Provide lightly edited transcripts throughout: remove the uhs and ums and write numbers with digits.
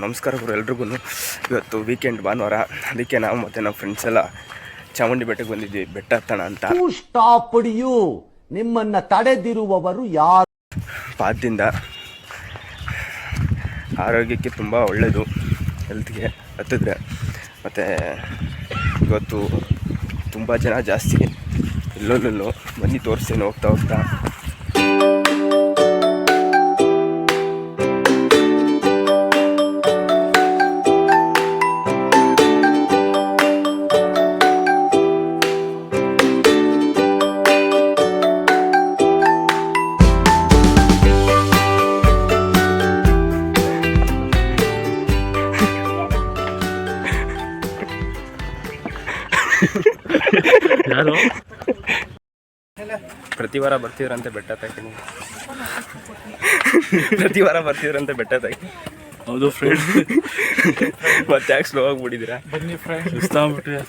ನಮಸ್ಕಾರ ಗುರು ಎಲ್ರಿಗೂ. ಇವತ್ತು ವೀಕೆಂಡ್ ಭಾನುವಾರ, ಅದಕ್ಕೆ ನಾವು ಮತ್ತು ನಮ್ಮ ಫ್ರೆಂಡ್ಸ್ ಎಲ್ಲ ಚಾಮುಂಡಿ ಬೆಟ್ಟಕ್ಕೆ ಬಂದಿದ್ವಿ ಬೆಟ್ಟ ಹತ್ತೋಣ ಅಂತ. ನಿಮ್ಮನ್ನ ತಡೆದಿರುವವರು ಯಾರು? ಪಾದದಿಂದ ಆರೋಗ್ಯಕ್ಕೆ ತುಂಬ ಒಳ್ಳೆಯದು, ಹೆಲ್ತ್ಗೆ ಹತ್ತಿದ್ರೆ. ಮತ್ತು ಇವತ್ತು ತುಂಬ ಜನ ಜಾಸ್ತಿ, ಇಲ್ಲೊಲ್ಲೂ ಬನ್ನಿ ತೋರಿಸ್ತೇನೆ ಹೋಗ್ತಾ ಹೋಗ್ತಾ. ಯಾರು ಪ್ರತಿ ವಾರ ಬರ್ತೀವ್ರಂತೆ ಬೆಟ್ಟ ತಾಕಿನಿ, ಪ್ರತಿ ವಾರ ಬರ್ತೀವ್ರಂತೆ ಬೆಟ್ಟ ತಾಕಿ. ಹೌದು ಫ್ರೆಂಡ್. ಮತ್ತೆ ಯಾಕೆ ಸ್ಲೋ ಆಗಿಬಿಟ್ಟಿದ್ದೀರಾ? ಬನ್ನಿ ಫ್ರೆಂಡ್, ಸುಸ್ತಾಗ್ಬಿಟ್ರೆ.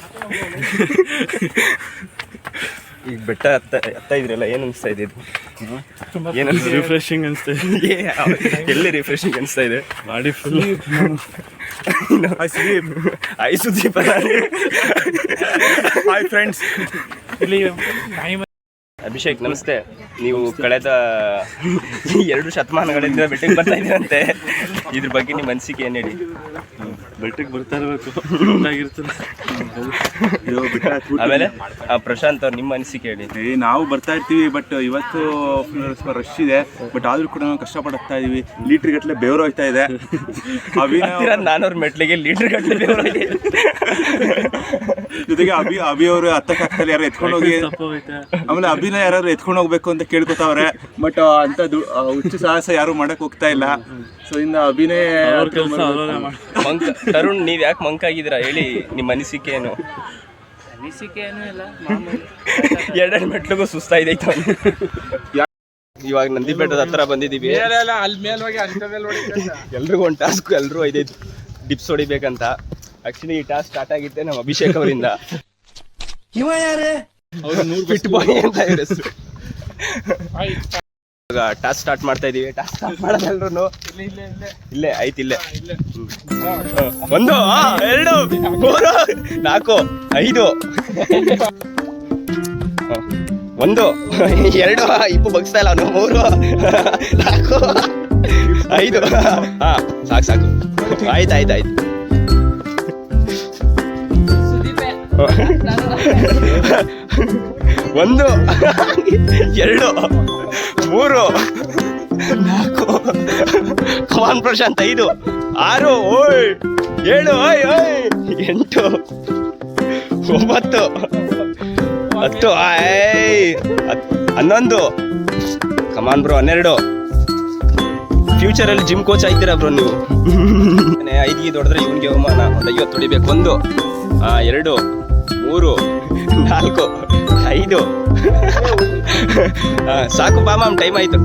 ಈಗ ಬೆಟ್ಟ ಹತ್ತ ಇದ್ರಲ್ಲ, ಏನು ಅನಿಸ್ತಾ ಇದೆ? ಏನು ರಿಫ್ರೆಶಿಂಗ್ ಅನಿಸ್ತಾ ಇದೆ. ಎಲ್ಲಿ ರಿಫ್ರೆಶಿಂಗ್ ಅನಿಸ್ತಾ ಇದೆ? Body full I Sudeepa. Hi friends. ಇಲ್ಲಿ ಅಭಿಷೇಕ್ ನಮಸ್ತೆ. ನೀವು ಕಳೆದ 2 ಶತಮಾನಗಳಿಂದ ಬೆಟ್ಟಕ್ಕೆ ಬರ್ತಾ ಇದ್ದೀರಂತೆ, ಇದ್ರ ಬಗ್ಗೆ ನಿಮ್ಮ ಅನಿಸಿಕೆ ಏನು ಹೇಳಿ? ಬೆಟ್ಟಕ್ಕೆ ಬರ್ತಾ ಇರಬೇಕು, ಆಗಿರ್ತದೆ. ಆಮೇಲೆ ಪ್ರಶಾಂತ್ ಅವ್ರು ನಿಮ್ಮ ಅನಿಸಿಕೆ ಹೇಳಿ. ನಾವು ಬರ್ತಾ ಇರ್ತೀವಿ, ಬಟ್ ಇವತ್ತು ರಶ್ ಇದೆ, ಬಟ್ ಆದ್ರೂ ಕೂಡ ನಾವು ಕಷ್ಟಪಡ್ತಾ ಇದೀವಿ. ಲೀಟರ್ ಗಟ್ಟಲೆ ಬೆವರು ಹೋಗ್ತಾ ಇದೆ. 400 ಮೆಟ್ಲಿಗೆ ಲೀಟರ್ ಗಟ್ಟಲೆ ಬೆವರು ಇದೆ. ಜೊತೆಗೆ ಅಭಿ ಅವರು ಹತ್ತಕ್ಕೆ ಆಗ್ತಾರೆ, ಯಾರು ಎತ್ಕೊಂಡು ಹೋಗಿ. ಆಮೇಲೆ ಅಭಿನ ಯಾರು ಎತ್ಕೊಂಡು ಹೋಗ್ಬೇಕು ಅಂತ ಕೇಳ್ಕೊತಾವ್ರೆ, ಬಟ್ ಅಂತ ಹುಚ್ಚು ಸಾಹಸ ಯಾರು ಮಾಡಕ್ ಹೋಗ್ತಾ ಇಲ್ಲ. ಸೊ ಇನ್ನು ಅಭಿನೇ ತರುಣ್, ನೀವ್ ಯಾಕೆ ಮಂಕ್ ಆಗಿದ್ದೀರಾ ಹೇಳಿ, ನಿಮ್ಮ ಅನಿಸಿಕೆ ಏನು? ಅನಿಸಿಕೆ ಏನೂ ಇಲ್ಲ, 2 ಮೆಟ್ಲಿಗೂ ಸುಸ್ತಾಯ್ತು. ಇವಾಗ ನಂದಿ ಬೆಟ್ಟದ ಹತ್ರ ಬಂದಿದ್ದೀವಿ. ಎಲ್ರಿಗೂ ಒಂದು ಟಾಸ್ಕ್, ಎಲ್ಲರೂ 5 ಡಿಪ್ಸ್ ಹೊಡಿಬೇಕಂತ. ಆಕ್ಚುಲಿ ಈ ಟಾಸ್ಕ್ ಸ್ಟಾರ್ಟ್ ಆಗಿದ್ದೆ ನಮ್ಮ ಅಭಿಷೇಕ್ ಅವರಿಂದ. ಫಿಟ್ ಬಾಯ್ ಅಂತ ಇವ್ರ ಹೆಸರು. ಇವಾಗ ಟಾಸ್ಕ್ ಸ್ಟಾರ್ಟ್ ಮಾಡ್ತಾ ಇದೀವಿ. ಟಾಸ್ಕ್ ಸ್ಟಾರ್ಟ್ ಮಾಡೋದು ಎಲ್ರು ಇಲ್ಲೇ ಐತಿ, ಇಲ್ಲೇ 1 2 3 4 5 1 2 ಇಪ್ಪು ಬಗ್ಸ್ತಾ ಇಲ್ಲ ಅವನು. 3 4 5 ಹಾ ಸಾಕು. ಆಯ್ತು 1 2 3 4 ಕಮಾನ್ ಪ್ರಶಾಂತ್ 5 6 7 8 9 10 11 ಕಮಾನ್ ಬ್ರೋ 12. ಫ್ಯೂಚರಲ್ಲಿ ಜಿಮ್ ಕೋಚ್ ಆಯ್ತೀರಾ ಬ್ರೋ ನೀವು. 5 ದೊಡ್ಡದ್ರೆ ಇವನಿಗೆ ಅವಮಾನ. 50 ಹೊಡಿಬೇಕು. 1 2 3 4 5 ಸಾಕು ಬಾ ಮ್ಯಾಮ್, ಟೈಮ್ ಆಯ್ತು.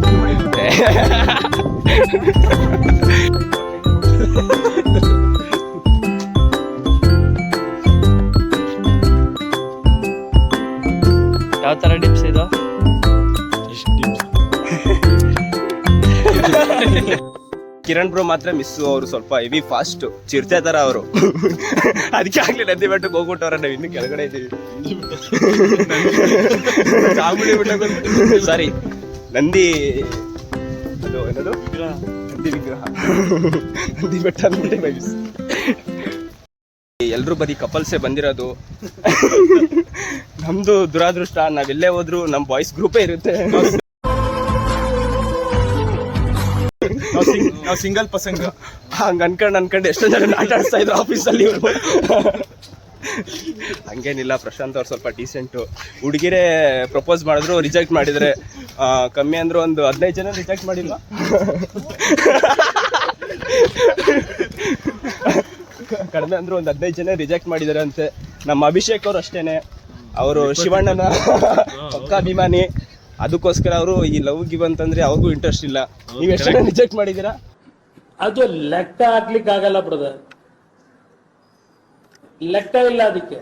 ಯಾವ ಥರ ಡಿಪ್ಸ್ ಇದು? ಕಿರಣ್ ಬ್ರೋ ಮಾತ್ರ ಮಿಸ್ಸು. ಅವರು ಸ್ವಲ್ಪ ಹೆವಿ ಫಾಸ್ಟ್ ಚಿರ್ತೆ ತರ ಅವರು. ಅದಕ್ಕೆ ಆಗ್ಲಿ ನಂದಿ ಬೆಟ್ಟಕ್ಕೆ ಹೋಗ್ಬಿಟ್ಟವ್ರ, ನಾವು ಇನ್ನು ಕೆಳಗಡೆ ಇದ್ದೀವಿ. ಚಾಮುಂಡಿ ಬೆಟ್ಟ, ಸಾರಿ ನಂದಿ, ಅದು ಏನದು ನಂದಿ ವಿಗ್ರಹ, ನಂದಿ ಬೆಟ್ಟ ಅಂದ್ಬಿಟ್ಟೆ ಮಿಸ್. ಎಲ್ರೂ ಬರೀ ಕಪಲ್ಸೇ ಬಂದಿರೋದು. ನಮ್ದು ದುರಾದೃಷ್ಟ, ನಾವೆಲ್ಲೇ ಹೋದ್ರು ನಮ್ಮ ಬಾಯ್ಸ್ ಗ್ರೂಪೇ ಇರುತ್ತೆ. ನಾವು ಸಿಂಗಲ್ ಪಸಂಗ ಹಂಗ ಅನ್ಕೊಂಡು ಎಷ್ಟೋ ಜನ ಆಟ ಆಡಿಸ್ತಾ ಇದ್ರು ಆಫೀಸಲ್ಲಿ ಇವರು. ಹಂಗೇನಿಲ್ಲ, ಪ್ರಶಾಂತ್ ಅವ್ರು ಸ್ವಲ್ಪ ಡೀಸೆಂಟು. ಹುಡುಗಿರೇ ಪ್ರಪೋಸ್ ಮಾಡಿದ್ರು, ರಿಜೆಕ್ಟ್ ಮಾಡಿದರೆ. ಕಮ್ಮಿ ಅಂದ್ರು ಒಂದು 15 ಜನ ರಿಜೆಕ್ಟ್ ಮಾಡಿಲ್ವಾ? ಕಡಿಮೆ ಅಂದ್ರು ಒಂದು 15 ಜನ ರಿಜೆಕ್ಟ್ ಮಾಡಿದ್ದಾರೆ ಅಂತೆ. ನಮ್ಮ ಅಭಿಷೇಕ್ ಅವರು ಅಷ್ಟೇನೆ, ಅವರು ಶಿವಣ್ಣನ ಪಕ್ಕ ಅಭಿಮಾನಿ. ಅದಕ್ಕೋಸ್ಕರ ಅವರು ಈ ಲವ್ ಗಿವ್ ಅಂತಂದ್ರೆ ಅವ್ರಿಗೂ ಇಂಟ್ರೆಸ್ಟ್ ಇಲ್ಲ. ನೀವು ಎಷ್ಟು ರಿಜೆಕ್ಟ್ ಮಾಡಿದ್ದೀರಾ? ಅದು ಲೆಕ್ಕ ಹಾಕ್ಲಿಕ್ಕೆ ಆಗಲ್ಲ ಬ್ರದರ್, ಲೆಕ್ಕ ಇಲ್ಲ, ಅದಕ್ಕೆ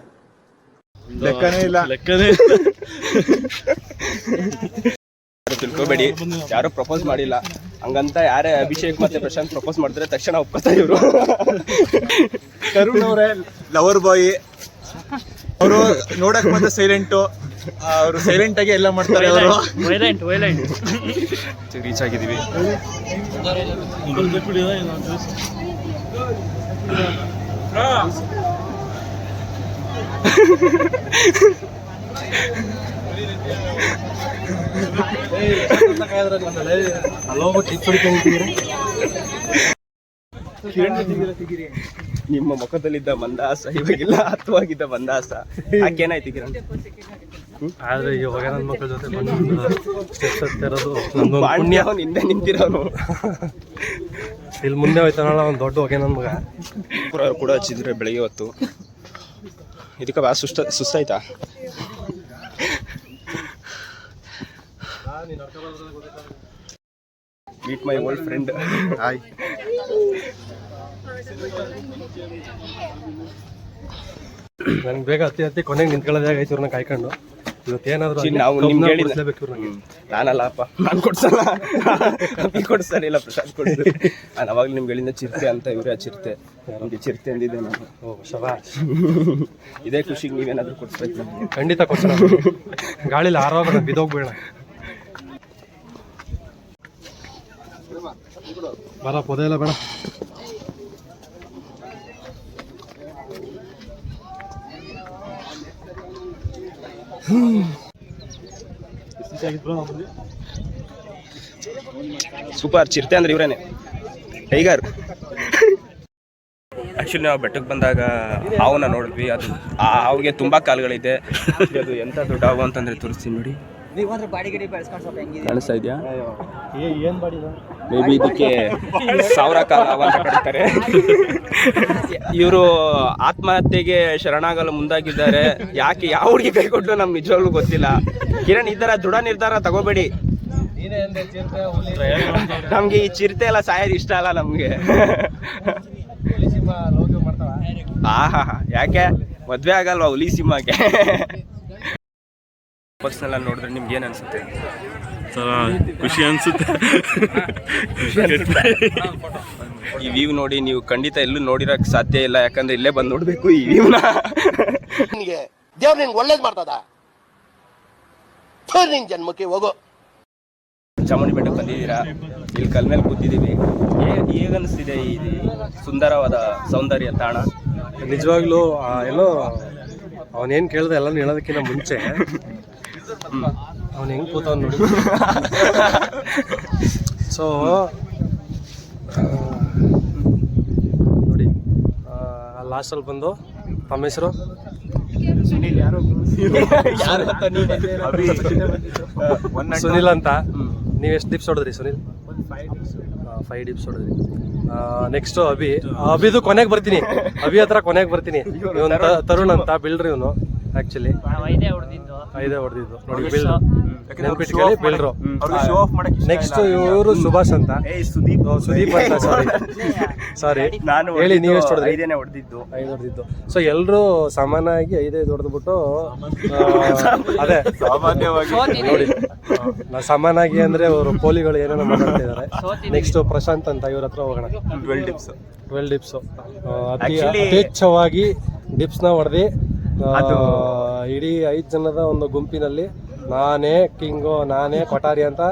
ಲೆಕ್ಕನೇ ಇಲ್ಲ. ತಿಳ್ಕೊಬೇಡಿ, ಯಾರು ಪ್ರಪೋಸ್ ಮಾಡಿಲ್ಲ. ಹಂಗಂತ ಯಾರೇ ಅಭಿಷೇಕ್ ಮತ್ತೆ ಪ್ರಶಾಂತ್ ಪ್ರಪೋಸ್ ಮಾಡಿದ್ರೆ ತಕ್ಷಣ ಒಪ್ಕೋತಾರೆ ಇವರು. ತರುಣ್ ಅವರೇ ಲವರ್ ಬಾಯ್, ಅವರು ನೋಡಕ್ ಮತ್ತೆ ಸೈಲೆಂಟು, ಅವರು ಸೈಲೆಂಟ್ ಆಗಿ ಎಲ್ಲ ಮಾಡ್ತಾರೆ ಅವರು. ವೈಲೆಂಟ್ ರೀಚ್ ಆಗಿದ್ದೀವಿ. ನಿಮ್ಮ ಮುಖದಲ್ಲಿದ್ದ ಮಂದಹಾಸ ಇವಾಗಿಲ್ಲ, ಹತ್ತವಾಗಿದ್ದ ಮಂದಹಾಸ ಯಾಕೇನಾಯ್ತು ಕಿರಣ್? ಆದ್ರೆ ಇವಾಗ ನನ್ನ ಮಕ್ಕಳ ಜೊತೆ ಸ್ಟೆಪ್ಸ್ ಹತ್ತಿರೋದು ಪಾಂಡ್ಯ ಅವ್ನು ಹಿಂದೆ ನಿಂತಿರೋನು. ಇಲ್ಲಿ ಮುಂದೆ ಹೋಯ್ತಾನಲ್ಲ ಅವ್ನು ದೊಡ್ಡ ಹೊಗೆ ನನ್ನ ಮಗ. ಕೂಡ ಹಚ್ಚಿದ್ರೆ ಬೆಳಿಗ್ಗೆ ಹೊತ್ತು. ಇದಕ್ಕೆ ಬಾ ಸುಸ್ತಾಯ್ತಾ? Meet my old friend. Hi. ನನ್ಗೆ ಬೇಗ ಹತ್ತಿ ಕೊನೆಗೆ ನಿಂತ್ಕೊಳ್ಳೋದೇ ಆಗೈತೆ ಇವ್ರನ್ನ ಕಾಯ್ಕೊಂಡು. ಇವತ್ತೇನಾದ್ರು ನಾವು ನಿಮ್ಗೆ ಹೇಳಿದ್ಲೇಬೇಕು. ನಾನಲ್ಲಪ್ಪ, ನಾನು ಕೊಡ್ಸಲ್ಲ, ಕೊಡ್ಸಲ್ಲ, ಇಲ್ಲ ಪ್ರಶಾಂತ್ ಕೊಡ್ಸಲ್ಲ. ನಾನು ಅವಾಗಲೂ ನಿಮ್ಗೆ ಹೇಳಿದ ಚಿರತೆ ಅಂತ, ಇವರೇ ಚಿರತೆ. ನಮಗೆ ಚಿರತೆ ಅಂದಿದ್ದೆ ನಾನು. ಓ ಶಬಾಷ್. ಇದೇ ಖುಷಿಗೆ ನೀವೇನಾದ್ರೂ ಕೊಡ್ಸ್ಬೇಕು ನಮಗೆ. ಖಂಡಿತ ಕೊಡ್ಸೋಣ. ಗಾಳಿಲಿ ಆರೋಗೋಣ, ಬಿದ್ದೋಗ್ಬೇಡ. ಬರ ಪೊದೆ ಇಲ್ಲ ಬೇಡ. ಸೂಪರ್. ಚಿರತೆ ಅಂದ್ರೆ ಇವರೇನೆ, ಟೈಗರ್. ಆ್ಯಕ್ಚುಲಿ ನಾವು ಬೆಟ್ಟಕ್ಕೆ ಬಂದಾಗ ಹಾವನ್ನ ನೋಡಿದ್ವಿ. ಅದು ಆ ಹಾವಿಗೆ ತುಂಬ ಕಾಲುಗಳಿದೆ. ಅದು ಎಂಥ ದೊಡ್ಡ ಹಾವು ಅಂತಂದರೆ ತೋರಿಸ್ತೀನಿ ನೋಡಿ. ಕಾಣಿಸ್ತಾ ಇದೆಯಾ? ಮೇ ಬಿ ಇದಕ್ಕೆ 1000 ಕಾಲ ಹಾವು ಅಂತ ಕರೀತಾರೆ. ಇವರು ಆತ್ಮಹತ್ಯೆಗೆ ಶರಣಾಗಲು ಮುಂದಾಗಿದ್ದಾರೆ. ಯಾಕೆ, ಯಾವ ಹುಡುಗಿ ಕೈ ಕೊಟ್ಟು ನಮ್ಗೆ ನಿಜವಾಗ್ಲೂ ಗೊತ್ತಿಲ್ಲ. ಕಿರಣ್, ಈ ಥರ ದೃಢ ನಿರ್ಧಾರ ತಗೋಬೇಡಿ. ನಮ್ಗೆ ಈ ಚಿರತೆ ಎಲ್ಲ ಸಾಯೋದು ಇಷ್ಟ ಅಲ್ಲ ನಮ್ಗೆ. ಆಹಾ, ಯಾಕೆ ಮದ್ವೆ ಆಗಲ್ವಾ ಹುಲಿ ಸಿಂಹಕ್ಕೆ? ಪರ್ಸನಲ್ ಆಗಿ ನೋಡಿದ್ರೆ ನಿಮ್ಗೆ ಏನ್ ಅನ್ಸುತ್ತೆ? ಖುಷಿ ಅನ್ಸುತ್ತೆ. ಈ ವ್ಯೂ ನೋಡಿ, ನೀವು ಖಂಡಿತ ಎಲ್ಲೂ ನೋಡಿರಕ್ ಸಾಧ್ಯ ಇಲ್ಲ. ಯಾಕಂದ್ರೆ ಇಲ್ಲೇ ಬಂದು ನೋಡ್ಬೇಕು ಈ ವ್ಯೂನ. ದೇವ್ರು ನಿನ್ಗೆ ಒಳ್ಳೇದ್ ಮಾಡ್ತದ, ನಿನ್ ಜನ್ಮಕ್ಕೆ ಹೋಗೋ. ಚಾಮುಂಡಿ ಬೆಟ್ಟಕ್ಕೆ ಬಂದಿದ್ದೀರಾ, ಇಲ್ಲಿ ಕಲ್ ಮೇಲೆ ಕೂತಿದ್ದೀವಿ. ಹೇಗನ್ನಿಸ್ತಿದೆ ಈ ಸುಂದರವಾದ ಸೌಂದರ್ಯ ತಾಣ? ನಿಜವಾಗ್ಲೂ ಎಲ್ಲೋ ಅವನೇನು ಕೇಳ್ದೆ ಎಲ್ಲನೂ ಹೇಳೋದಕ್ಕಿಂತ ಮುಂಚೆ ಅವನು ಹೆಂಗೆ ಕೂತವ್ ನೋಡಿ. ಸೊ ನೋಡಿ, ಲಾಸ್ಟಲ್ಲಿ ಬಂದು ತಮ್ಮ ಹೆಸರು ಸುನಿಲ್ ಅಂತ. ನೀವು ಎಷ್ಟು ಡಿಪ್ಸ್ ಹೊಡೆದ್ರಿ ಸುನಿಲ್? 5 ಡಿಪ್ಸ್ ಹೊಡೆದ್ರಿ. ನೆಕ್ಸ್ಟ್ ಅಭಿದು ಕೊನೆಗೆ ಬರ್ತೀನಿ. ಅಭಿ ಹತ್ರ ಕೊನೆಗೆ ಬರ್ತೀನಿ. ಇವನು ತರುಣ್ ಅಂತ ಬಿಲ್ಡ್ರಿ ಇವನು. ಆಕ್ಚುಲಿ 5 ಹೊಡೆದಿದ್ದು ನೋಡಿ. ಬಿಲ್ಡ್ರು ನೆನ್ಪಿಟ್ಕೊಳ್ಳಿ, ಬಿಲ್ಡ್ರು. ನೆಕ್ಸ್ಟ್ ಇವರು ಸುಭಾಷ್ ಅಂತ, ಸುದೀಪ್ ಅಂತ. ಸಾರಿ ಹೇಳಿ, ನೀವು ಎಷ್ಟು ಹೊಡೆದ್ರಿ? 5 ಹೊಡೆದಿದ್ದು. 5 ಹೊಡೆದಿದ್ದು. ಸೊ ಎಲ್ಲರೂ ಸಮಾನಾಗಿ 5 ಹೊಡೆದ್ಬಿಟ್ಟು ಅದೇ ಸಾಮಾನ್ಯವಾಗಿ ನೋಡಿ, ನಾ ಸಮಾನಾಗಿ ಅಂದ್ರೆ ಅವರು ಪೋಲಿಗಳು ಏನೇನೋ ಮಾತಾಡ್ತಿದ್ದಾರೆ. ನೆಕ್ಸ್ಟ್ ಪ್ರಶಾಂತ್ ಅಂತ, ಇವ್ರ ಹತ್ರ ಹೋಗೋಣ. 12 ಡಿಪ್ಸ್ ಅತಿ ಯಥೇಚ್ಛವಾಗಿ ಡಿಪ್ಸ್ನ ಹೊಡೆದು ಇಡೀ 5 ಜನದ ಒಂದು ಗುಂಪಿನಲ್ಲಿ ನಾನೇ ಕಿಂಗು, ನಾನೇ ಕೊಠಾರಿ ಅಂತ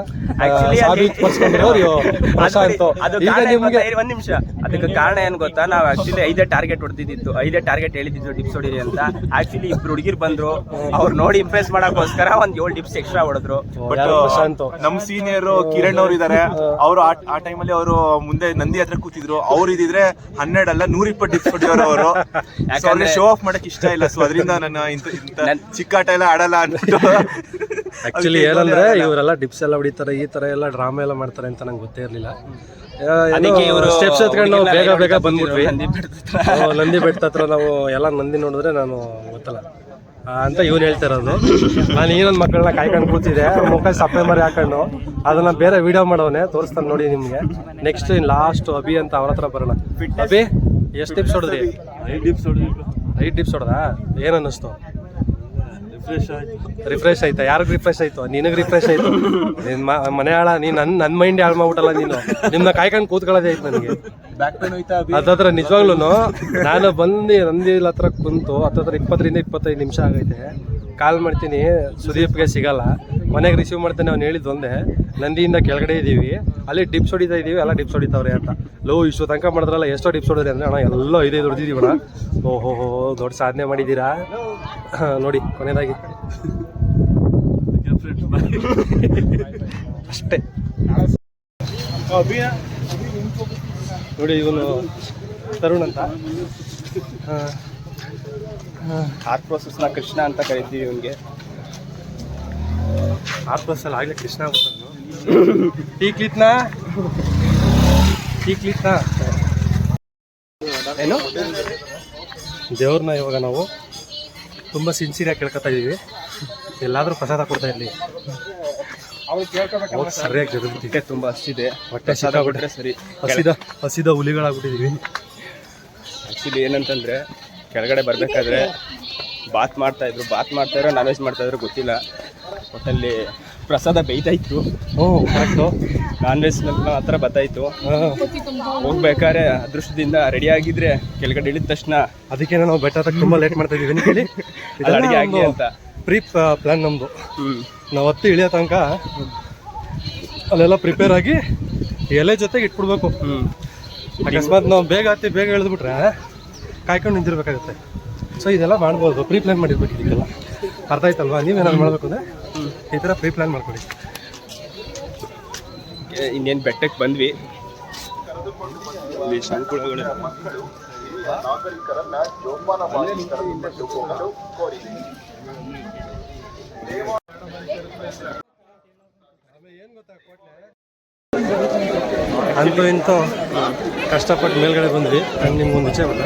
ಸಾಬೀತುಪಡಿಸ್ಕೊಂಡಿರೋರು ಪ್ರಶಾಂತ್. ಈಗ ನಿಮ್ಗೆ ಒಂದ್ ನಿಮಿಷ, ಅದಕ್ಕೆ ಕಾರಣ ಏನ್ ಗೊತ್ತಾ? ನಾವು ಆಕ್ಚುಲಿ 5 ಟಾರ್ಗೆಟ್ ಹೊಡೆದಿದ್ದು, 5 ಟಾರ್ಗೆಟ್ ಹೇಳಿದ್ದು ಡಿಪ್ಸ್ ಹೊಡಿರಿ ಅಂತ. ಆಕ್ಚುಲಿ 2 ಹುಡುಗಿರು ಬಂದ್ರು, ಅವ್ರು ನೋಡಿ ಇಂಪ್ರೆಸ್ ಮಾಡಕ್ಕೋಸ್ಕರ ಒಂದ್ 7 ಡಿಪ್ಸ್ ಎಕ್ಸ್ಟ್ರಾ ಹೊಡೆದ್ರು. ಪ್ರಶಾಂತ್ ನಮ್ ಸೀನಿಯರ್ ಕಿರಣ್ ಅವ್ರು ಇದಾರೆ. ಅವರು ಆ ಟೈಮಲ್ಲಿ ಅವರು ಮುಂದೆ ನಂದಿ ಹತ್ರ ಕೂತಿದ್ರು. ಅವ್ರು ಇದಿದ್ರೆ 12 ಅಲ್ಲ 120 ಡಿಪ್ಸ್ ಹೊಡಿಯೋರು ಅವರು. ಯಾಕಂದ್ರೆ ಶೋ ಆಫ್ ಮಾಡಕ್ ಇಷ್ಟ ಇಲ್ಲ. ಸೊ ಅದರಿಂದ ನಾನು ಇಂತ ಚಿಕ್ಕಾಟ ಎಲ್ಲ ಆಡಲ್ಲ ಅಂತ. ಆಕ್ಚುಲಿ ಏನಂದ್ರೆ ಇವರೆಲ್ಲ ಡಿಪ್ಸ್ ಎಲ್ಲ ಹೊಡಿತಾರೆ, ಈ ತರ ಎಲ್ಲ ಡ್ರಾಮಾ ಎಲ್ಲ ಮಾಡ್ತಾರೆ ಅಂತ ನಂಗೆ ಗೊತ್ತೇ ಇರ್ಲಿಲ್ಲ. ಸ್ಟೆಪ್ಸ್ ಎತ್ಕೊಂಡು ನಾವು ಬೇಗ ಬೇಗ ಬಂದ್ಬಿಟ್ವಿ. ನಂದಿ ಬೆಟ್ಟ ಹತ್ರ ನಾವು ಎಲ್ಲ ನಂದಿ ನೋಡಿದ್ರೆ ನಾನು ಗೊತ್ತಲ್ಲ ಅಂತ ಇವ್ನು ಹೇಳ್ತಾ ಇರೋದು. ನಾನು ಇನ್ನೊಂದು ಮಕ್ಕಳನ್ನ ಕಾಯ್ಕೊಂಡು ಕೂತಿದ್ದೆ, ಮುಖ ಸಪ್ಪೆ ಮರಿ ಹಾಕೊಂಡು. ಅದನ್ನ ಬೇರೆ ವಿಡಿಯೋ ಮಾಡೋನೆ, ತೋರಿಸ್ತಾನೆ ನೋಡಿ ನಿಮ್ಗೆ. ನೆಕ್ಸ್ಟ್ ಇನ್ ಲಾಸ್ಟ್ ಅಭಿ ಅಂತ, ಅವನ ಹತ್ರ ಬರೋಣ. ಅಭಿ, ಎಷ್ಟು ಡಿಪ್ಸ್ ಹೊಡೆದ್ರಿ? 5 ಡಿಪ್ಸ್ ಹೊಡೆದಿದ್ರು. 5 ಡಿಪ್ಸ್ ಹೊಡೆದಾ? ಏನ್ ಅನ್ನಿಸ್ತು? ರಿಫ್ರೆಶ್ ಆಯ್ತಾ? ಯಾರಿಗೆ ರಿಫ್ರೆಶ್ ಆಯ್ತು? ನಿನಗೆ ರಿಫ್ರೆಶ್ ಆಯ್ತು. ನಿನ್ ಮನೆ ಹಾಳ ನೀನು ನನ್ನ ಮೈಂಡ್ ಹಾಳು ಮಾಡ್ಬಿಟ್ಟಲ್ಲ ನೀನು. ನಿಮ್ಮನ್ನ ಕಾಯ್ಕೊಂಡು ಕೂತ್ಕೊಳ್ಳೋದೇ ಆಯ್ತು ನನಗೆ. ಹತ್ತತ್ರ ನಿಜವಾಗ್ಲೂ ನಾನು ಬಂದು ನಂದಿಲ್ ಹತ್ರ ಕುಂತು ಹತ್ತತ್ರ 20-25 ನಿಮಿಷ ಆಗೈತೆ. ಕಾಲ್ ಮಾಡ್ತೀನಿ, ಸುದೀಪ್ಗೆ ಸಿಗಲ್ಲ. ಮನೆಗೆ ರಿಸೀವ್ ಮಾಡ್ತಾನೆ, ಅವ್ನು ಹೇಳಿದ್ದು ಒಂದೇ, ನಂದಿಯಿಂದ ಕೆಳಗಡೆ ಇದ್ದೀವಿ, ಅಲ್ಲಿ ಡಿಪ್ಸ್ ಹೊಡಿತಾ ಇದ್ದೀವಿ, ಎಲ್ಲ ಡಿಪ್ಸ್ ಹೊಡಿತಾವ್ರೆ ಅಂತ. ಲೋ ಇಷ್ಟು ತನಕ ಮಾಡಿದ್ರಲ್ಲ, ಎಷ್ಟೋ ಡಿಪ್ಸ್ ಹೊಡಿದ್ರಿ ಅಂದರೆ ಅಣ್ಣ ಎಲ್ಲ 5 ಹೊಡೆದಿದ್ದೀವಣ. ಓಹೋ ದೊಡ್ಡ ಸಾಧನೆ ಮಾಡಿದ್ದೀರಾ ನೋಡಿ. ಕೊನೆಯದಾಗಿ ಅಷ್ಟೇ ನೋಡಿ, ಇವನು ತರುಣ್ ಅಂತ. ಹಾರ್ಟ್ ಪ್ರೋಸೆಸ್ನ ಕೃಷ್ಣ ಅಂತ ಕರಿತೀವಿ ಇವನಿಗೆ. ಆರ್ ಪ್ಲಸ್ಸಲ್ಲಿ ಆಗಲೇ ಕೃಷ್ಣ ಆಗ್ಬಿಟ್ಟು ಟೀ ಕ್ಲಿತ್ನಾ ಏನು ದೇವ್ರನ್ನ ಇವಾಗ ನಾವು ತುಂಬ ಸಿನ್ಸಿಯರಾಗಿ ಕೇಳ್ಕೊತಾ ಇದ್ದೀವಿ. ಎಲ್ಲಾದರೂ ಪ್ರಸಾದ ಕೊಡ್ತಾ ಇರಲಿ, ಸರಿಯಾಗಿ ಜಗತ್ತಿಗೆ ತುಂಬ ಹಸಿದೆ, ಹೊಟ್ಟೆ ಸಿಕ್ಕಾಬಿಟ್ರೆ ಸರಿ. ಹಸಿದ ಹುಲಿಗಳಾಗ್ಬಿಟ್ಟಿದ್ದೀವಿ. ಆ್ಯಕ್ಚುಲಿ ಏನಂತಂದರೆ ಕೆಳಗಡೆ ಬರಬೇಕಾದ್ರೆ ಬಾತ್ ಮಾಡ್ತಾಯಿದ್ರು, ನಾನ್ ವೆಜ್ ಮಾಡ್ತಾಯಿದ್ರು ಗೊತ್ತಿಲ್ಲ. ಒಟ್ಟಲ್ಲಿ ಪ್ರಸಾದ ಬೇಯ್ತಾಯಿತ್ತು. ಕರೆಕ್ಟು. ನಾನ್ ವೆಜ್ ಹತ್ರ ಬರ್ತಾಯಿತ್ತು. ಹೋಗ್ಬೇಕಾದ್ರೆ ಅದೃಷ್ಟದಿಂದ ರೆಡಿ ಆಗಿದ್ರೆ ಕೆಳಗಡೆ ಇಳಿದ ತಕ್ಷಣ ಅದಕ್ಕೆ ನಾವು ಬೆಟ್ಟ ತುಂಬ ಲೇಟ್ ಮಾಡ್ತಾ ಇದ್ದೀವಿ ಹೇಳಿ. ಅಡುಗೆ ಆಗಿ ಅಂತ ಪ್ರೀ ಪ್ಲ್ಯಾನ್ ನಮ್ಮದು. ನಾವು ಹತ್ತಿ ಇಳಿಯೋ ತನಕ ಅಲ್ಲೆಲ್ಲ ಪ್ರಿಪೇರ್ ಆಗಿ ಎಲೆ ಜೊತೆಗೆ ಇಟ್ಬಿಡ್ಬೇಕು. ಅಕಸ್ಮಾತ್ ನಾವು ಬೇಗ ಇಳಿದ್ಬಿಟ್ರೆ ಕಾಯ್ಕೊಂಡು ನಿಂತಿರ್ಬೇಕಾಗುತ್ತೆ. ಸೊ ಇದೆಲ್ಲ ಮಾಡ್ಬೋದು, ಪ್ರೀ ಪ್ಲ್ಯಾನ್ ಮಾಡಿರ್ಬೇಕು ಇದಕ್ಕೆಲ್ಲ. ಅರ್ಥ ಆಯ್ತಲ್ವಾ? ನೀವೇನಾದ್ರು ಮಾಡಬೇಕು ಅಂದರೆ ಈ ಥರ ಪ್ರೀ ಪ್ಲ್ಯಾನ್ ಮಾಡ್ಕೊಳ್ಳಿ. ಇನ್ನೇನು ಬೆಟ್ಟಕ್ಕೆ ಬಂದ್ವಿ. ಇಲ್ಲಿ ಶಂಕುಳಗಳು ಅಂತೂ ಇಂತೂ ಕಷ್ಟಪಟ್ಟು ಮೇಲ್ಗಡೆ ಬಂದ್ವಿ. ನಾನು ನಿಮ್ಗೊಂದು ವಿಷಯ ಗೊತ್ತಾ,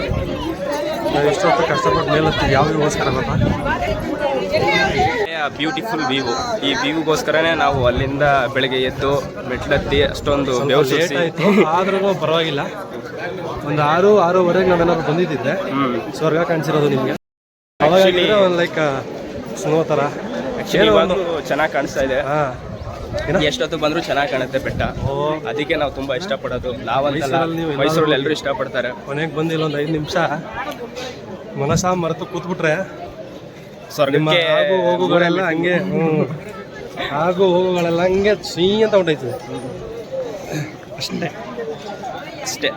ನಾವು ಇಷ್ಟೊತ್ತು ಕಷ್ಟಪಟ್ಟು ಮೇಲೆ ಹತ್ತೀವಿ ಯಾವ್ದಕ್ಕೋಸ್ಕರ ಗೊತ್ತಾ? Beautiful view. ಈ ವ್ಯೂಗೋಸ್ಕರನೇ ನಾವು ಅಲ್ಲಿಂದ ಬೆಳಗ್ಗೆ ಎದ್ದು ಮೆಟ್ಲತ್ತಿ ಅಷ್ಟೊಂದು ಲೇಟ್ ಆಯಿತು, ಆದ್ರೂ ಪರವಾಗಿಲ್ಲ. ಒಂದು 6-6:30 ನಾವೇನಾದ್ರು ಬಂದಿದ್ದಿದ್ರೆ ಸ್ವರ್ಗ ಕಾಣಿಸಿರೋದು ನಿಮಗೆ. ಅವಾಗ ಒಂದು ಲೈಕ್ ಸ್ನೋ ಥರ ಚೆನ್ನಾಗಿ ಕಾಣಿಸ್ತಾ ಇದೆ. ಎಷ್ಟೊತ್ತು ಬಂದರೂ ಚೆನ್ನಾಗಿ ಕಾಣುತ್ತೆ ಬೆಟ್ಟ. ಅದಕ್ಕೆ ನಾವು ತುಂಬ ಇಷ್ಟಪಡೋದು. ನಾವಂತಲ್ಲ, ಮೈಸೂರಲ್ಲಿ ಎಲ್ಲರೂ ಇಷ್ಟಪಡ್ತಾರೆ. ಕೊನೆಗೆ ಬಂದಿಲ್ಲ ಒಂದು 5 ನಿಮಿಷ ಮನಸ ಮರೆತು ಕೂತ್ಬಿಟ್ರೆ ಸ್ವರ್ಗಕ್ಕೆ ಆಗು ಹೋಗುಗಳೆಲ್ಲ ಹಂಗೆ ಸೀ ಅಂತ ಹೊಂಟೈತದೆ. ಅಷ್ಟೇ.